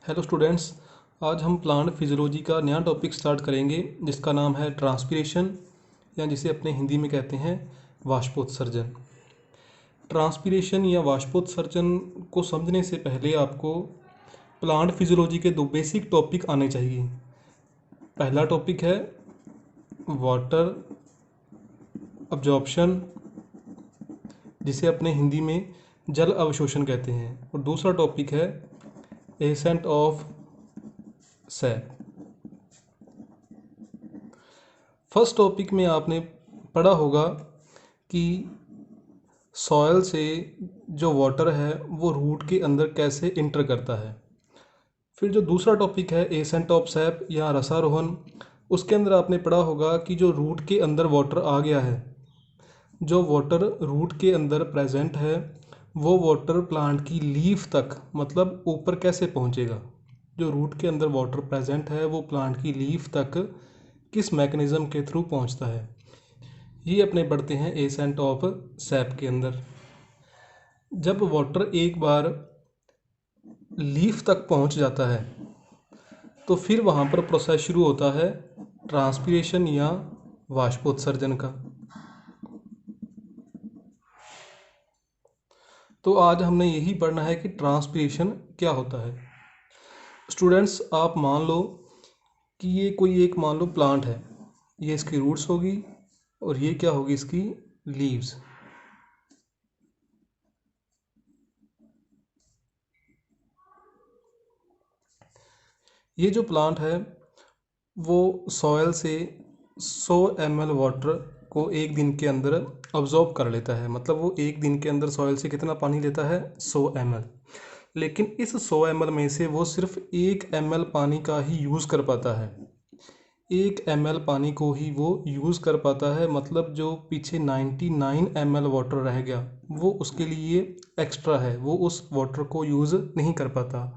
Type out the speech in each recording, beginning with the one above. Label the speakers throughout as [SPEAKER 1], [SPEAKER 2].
[SPEAKER 1] Hello students. आज हम plant physiology का नया टॉपिक स्टार्ट करेंगे जिसका नाम है ट्रांसपीरेशन, या जिसे अपने हिंदी में कहते हैं वाष्पोत्सर्जन। ट्रांसपीरेशन या वाष्पोत्सर्जन को समझने से पहले आपको प्लांट फिजियोलॉजी के दो बेसिक टॉपिक आने चाहिए। पहला टॉपिक है वाटर अब्जॉर्प्शन, जिसे अपने हिंदी में जल अवशोषण कहते हैं, और दूसरा टॉपिक है ascent of SAP. First topic में आपने पढ़ा होगा कि सॉयल से जो वाटर है वो रूट के अंदर कैसे इंटर करता है। फिर जो दूसरा टॉपिक है एसेंट ऑफ सैप या रसारोहण, उसके अंदर आपने पढ़ा होगा कि जो रूट के अंदर वाटर आ गया है, जो वाटर रूट के अंदर प्रेजेंट है, वो वाटर प्लांट की लीफ तक मतलब ऊपर कैसे पहुंचेगा। जो रूट के अंदर वाटर प्रेजेंट है वो प्लांट की लीफ तक किस मैकेनिज़्म के थ्रू पहुंचता है, ये अपने पढ़ते हैं एसेंट ऑफ सैप के अंदर। जब वाटर एक बार लीफ तक पहुंच जाता है तो फिर वहाँ पर प्रोसेस शुरू होता है ट्रांसपीरेशन या वाष्पोत्सर्जन का। तो आज हमने यही पढ़ना है कि ट्रांसपीरेशन क्या होता है। स्टूडेंट्स, आप मान लो कि ये कोई एक मान लो प्लांट है, ये इसकी रूट्स होगी और ये क्या होगी, इसकी लीव्स। ये जो प्लांट है वो सॉयल से 100 ml वाटर को एक दिन के अंदर अब्जॉर्ब कर लेता है। मतलब वो एक दिन के अंदर सॉयल से कितना पानी लेता है, 100 ml। लेकिन इस 100 ml में से वो सिर्फ 1 ml पानी का ही यूज़ कर पाता है। 1 ml पानी को ही वो यूज़ कर पाता है। मतलब जो पीछे 99 ml वाटर रह गया वो उसके लिए एक्स्ट्रा है, वो उस वाटर को यूज़ नहीं कर पाता।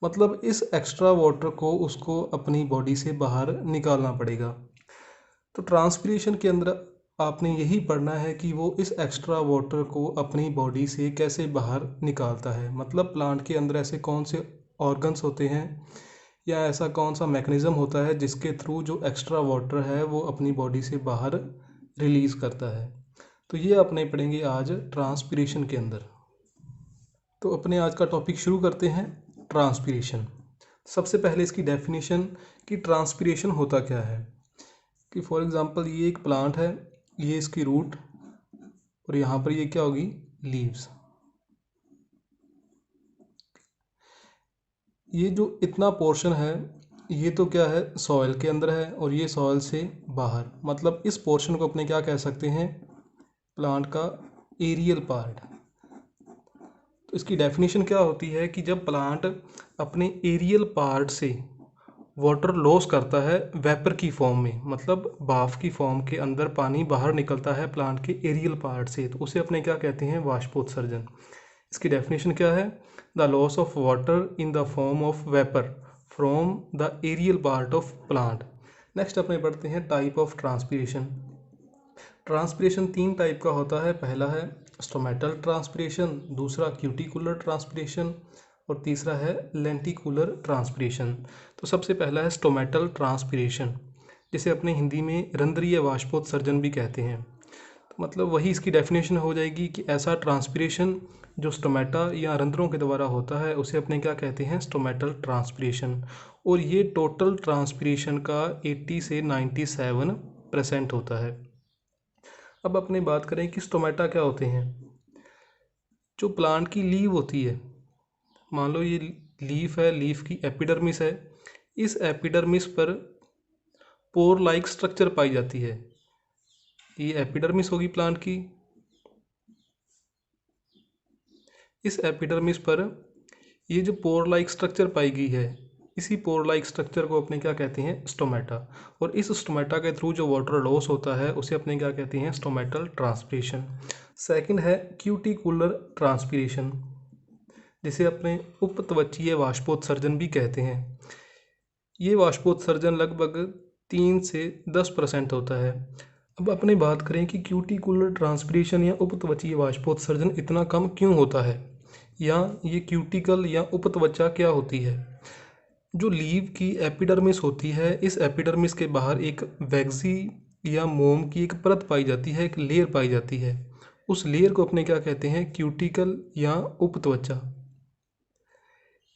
[SPEAKER 1] मतलब इस एक्स्ट्रा वाटर को उसको अपनी बॉडी से बाहर निकालना पड़ेगा। तो ट्रांसपीरेशन के अंदर आपने यही पढ़ना है कि वो इस एक्स्ट्रा वाटर को अपनी बॉडी से कैसे बाहर निकालता है। मतलब प्लांट के अंदर ऐसे कौन से ऑर्गन्स होते हैं या ऐसा कौन सा मैकेनिज़्म होता है जिसके थ्रू जो एक्स्ट्रा वाटर है वो अपनी बॉडी से बाहर रिलीज़ करता है। तो ये अपने पढ़ेंगे आज ट्रांसपीरेशन के अंदर। तो अपने आज का टॉपिक शुरू करते हैं, ट्रांसपीरेशन। सबसे पहले इसकी डेफिनेशन कि ट्रांसपीरेशन होता क्या है। कि फॉर एग्जांपल ये एक प्लांट है, ये इसकी रूट और यहाँ पर ये क्या होगी, लीव्स। ये जो इतना पोर्शन है ये तो क्या है, सॉइल के अंदर है और ये सॉइल से बाहर। मतलब इस पोर्शन को अपने क्या कह सकते हैं, प्लांट का एरियल पार्ट। तो इसकी डेफिनेशन क्या होती है कि जब प्लांट अपने एरियल पार्ट से वाटर लॉस करता है वेपर की फॉर्म में, मतलब भाप की फॉर्म के अंदर पानी बाहर निकलता है प्लांट के एरियल पार्ट से, तो उसे अपने क्या कहते हैं, वाष्पोत्सर्जन। इसकी डेफिनेशन क्या है, the loss of water in the form of vapour from the aerial part of plant. Next अपने पढ़ते हैं type of transpiration. Transpiration 3 type का होता है। पहला है स्टोमेटल ट्रांसपीरेशन, दूसरा क्यूटिकुलर ट्रांसपीरेशन और तीसरा है लेंटिकुलर ट्रांसपीरेशन। तो सबसे पहला है स्टोमेटल ट्रांसपीरेशन, जिसे अपने हिंदी में रंध्रीय वाष्पोत्सर्जन भी कहते हैं। तो मतलब वही इसकी डेफिनेशन हो जाएगी कि ऐसा ट्रांसपीरेशन जो स्टोमेटा या रंध्रों के द्वारा होता है उसे अपने क्या कहते हैं, स्टोमेटल ट्रांसपीरेशन। और ये टोटल ट्रांसपीरेशन का 80 से 97% होता है। अब अपने बात करें कि स्टोमेटा क्या होते हैं। जो प्लांट की लीव होती है, मान लो ये लीफ है, लीफ की एपिडर्मिस है, इस एपिडर्मिस पर पोर लाइक स्ट्रक्चर पाई जाती है। ये एपिडर्मिस होगी प्लांट की। इस एपिडर्मिस पर ये जो पोर लाइक स्ट्रक्चर पाई गई है, इसी पोर लाइक स्ट्रक्चर को अपने क्या कहते हैं, स्टोमेटा। और इस स्टोमेटा के थ्रू जो वाटर लॉस होता है उसे अपने क्या कहते हैं, स्टोमेटल ट्रांसपीरेशन। सेकंड है क्यूटिकुलर ट्रांसपीरेशन, जिसे अपने उपत्वचीय वाष्पोत्सर्जन भी कहते हैं। ये वाष्पोत्सर्जन लगभग 3 से 10% होता है। अब अपने बात करें कि क्यूटिकुलर ट्रांसपीरेशन या उपत्वचीय वाष्पोत्सर्जन इतना कम क्यों होता है, या ये क्यूटिकल या उपत्वचा क्या होती है। जो लीव की एपिडर्मिस होती है, इस एपिडर्मिस के बाहर एक वैक्सी या मोम की एक परत पाई जाती है, एक लेयर पाई जाती है। उस लेयर को अपने क्या कहते हैं? क्यूटिकल या उपत्वचा।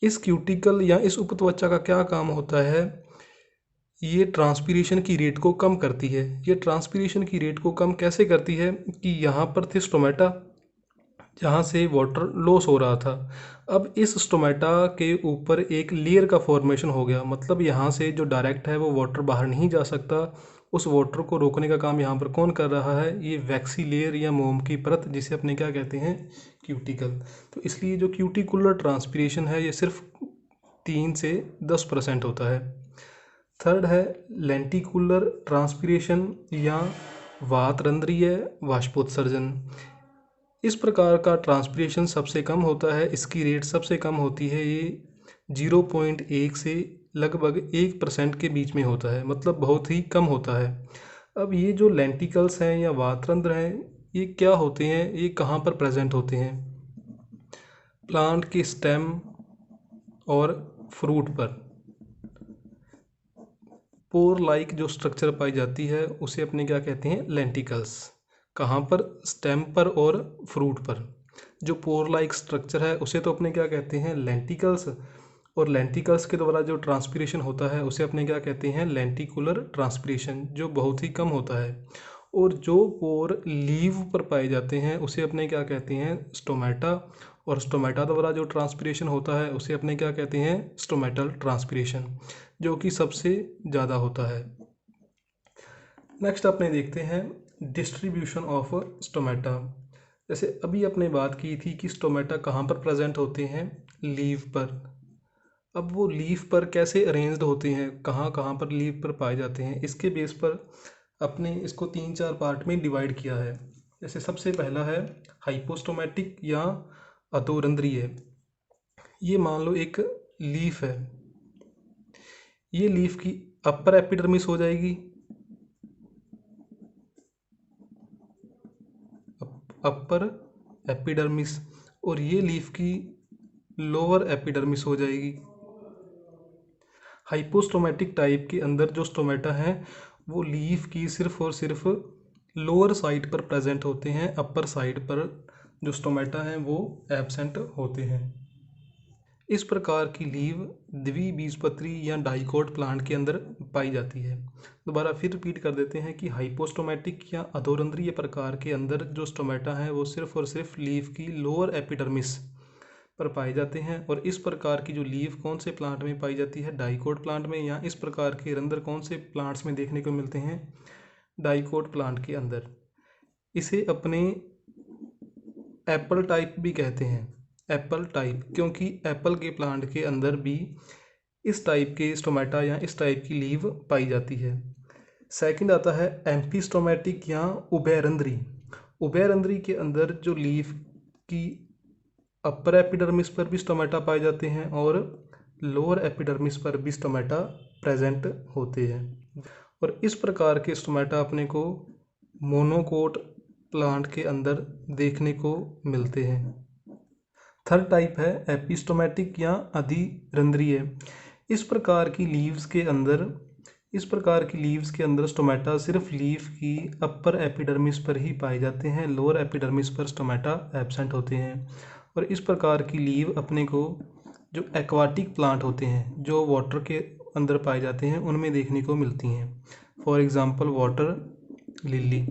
[SPEAKER 1] इस क्यूटिकल या इस उपत्वचा का क्या काम होता है? ये ट्रांसपीरेशन की रेट को कम करती है। ये ट्रांसपीरेशन की रेट को कम कैसे करती है कि यहाँ पर थे स्टोमेटा, जहाँ से वाटर लॉस हो रहा था। अब इस स्टोमेटा के ऊपर एक लेयर का फॉर्मेशन हो गया, मतलब यहाँ से जो डायरेक्ट है वो वाटर बाहर नहीं जा सकता। उस वाटर को रोकने का काम यहाँ पर कौन कर रहा है? ये वैक्सी लेयर या मोम की परत, जिसे अपने क्या कहते हैं? क्यूटिकल। तो इसलिए जो क्यूटिकुलर ट्रांसपीरेशन है ये सिर्फ 3 से 10% होता है। थर्ड है लेंटिकुलर ट्रांसपीरेशन या वातरंध्रीय वाष्पोत्सर्जन। इस प्रकार का ट्रांसपीरेशन सबसे कम होता है, इसकी रेट सबसे कम होती है, ये 0.1 से लगभग 1% के बीच में होता है, मतलब बहुत ही कम होता है। अब ये जो लेंटिकल्स हैं या वातरंध्र हैं, ये क्या होते हैं? ये कहाँ पर प्रेजेंट होते हैं? प्लांट के स्टेम और फ्रूट पर पोर लाइक जो स्ट्रक्चर पाई जाती है उसे अपने क्या कहते हैं? लेंटिकल्स। कहाँ पर? स्टेम पर और फ्रूट पर। जो पोर लाइक स्ट्रक्चर है उसे तो अपने क्या कहते हैं? लेंटिकल्स। और लेंटिकल्स के द्वारा जो ट्रांसपीरेशन होता है उसे अपने क्या कहते हैं? लेंटिकुलर ट्रांसपीरेशन, जो बहुत ही कम होता है। और जो पोर लीव पर पाए जाते हैं उसे अपने क्या कहते हैं? स्टोमेटा। और स्टोमेटा द्वारा जो ट्रांसपीरेशन होता है उसे अपने क्या कहते हैं? स्टोमेटल ट्रांसपीरेशन, जो कि सबसे ज़्यादा होता है। नेक्स्ट अपने देखते हैं डिस्ट्रीब्यूशन ऑफ स्टोमेटा। जैसे अभी अपने बात की थी कि स्टोमेटा कहाँ पर प्रेजेंट होते हैं? लीव पर। अब वो लीफ पर कैसे अरेंज्ड होते हैं, कहाँ कहाँ पर लीफ पर पाए जाते हैं, इसके बेस पर अपने इसको 3-4 पार्ट में डिवाइड किया है। जैसे सबसे पहला है हाइपोस्टोमेटिक या अधोरंध्रीय। ये मान लो एक लीफ है, ये लीफ की अपर एपिडर्मिस हो जाएगी, अपर एपिडर्मिस, और ये लीफ की लोअर एपिडर्मिस हो जाएगी। हाइपोस्टोमेटिक टाइप के अंदर जो स्टोमेटा हैं वो लीफ की सिर्फ और सिर्फ लोअर साइड पर प्रेजेंट होते हैं, अपर साइड पर जो स्टोमेटा हैं वो एब्सेंट होते हैं। इस प्रकार की लीव द्विबीजपत्री या डाइकोट प्लांट के अंदर पाई जाती है। दोबारा फिर रिपीट कर देते हैं कि हाइपोस्टोमेटिक या अधोरंध्रीय प्रकार के अंदर जो स्टोमेटा हैं वो सिर्फ और सिर्फ लीफ की लोअर एपिडर्मिस पर पाए जाते हैं। और इस प्रकार की जो लीफ कौन से प्लांट में पाई जाती है? डाइकोट प्लांट में। या इस प्रकार के रंध्र कौन से प्लांट्स में देखने को मिलते हैं? डाइकोट प्लांट के अंदर। इसे अपने एप्पल टाइप भी कहते हैं, एप्पल टाइप, क्योंकि एप्पल के प्लांट के अंदर भी इस टाइप के स्टोमेटा या इस टाइप की लीव पाई जाती है। सेकंड आता है एम्फीस्टोमेटिक या उभयरंध्री। उभयरंध्री के अंदर जो लीफ की अपर एपिडर्मिस पर भी स्टोमेटा पाए जाते हैं और लोअर एपिडर्मिस पर भी स्टोमेटा प्रेजेंट होते हैं। और इस प्रकार के स्टोमेटा अपने को मोनोकोट प्लांट के अंदर देखने को मिलते हैं। थर्ड टाइप है एपिस्टोमेटिक या अधिरंध्रीय। इस प्रकार की लीव्स के अंदर स्टोमेटा सिर्फ लीफ की अपर एपिडर्मिस पर ही पाए जाते हैं, लोअर एपिडर्मिस पर स्टोमेटा एब्सेंट होते हैं। और इस प्रकार की लीव अपने को जो एक्वाटिक प्लांट होते हैं, जो वाटर के अंदर पाए जाते हैं, उनमें देखने को मिलती हैं। For example water lily.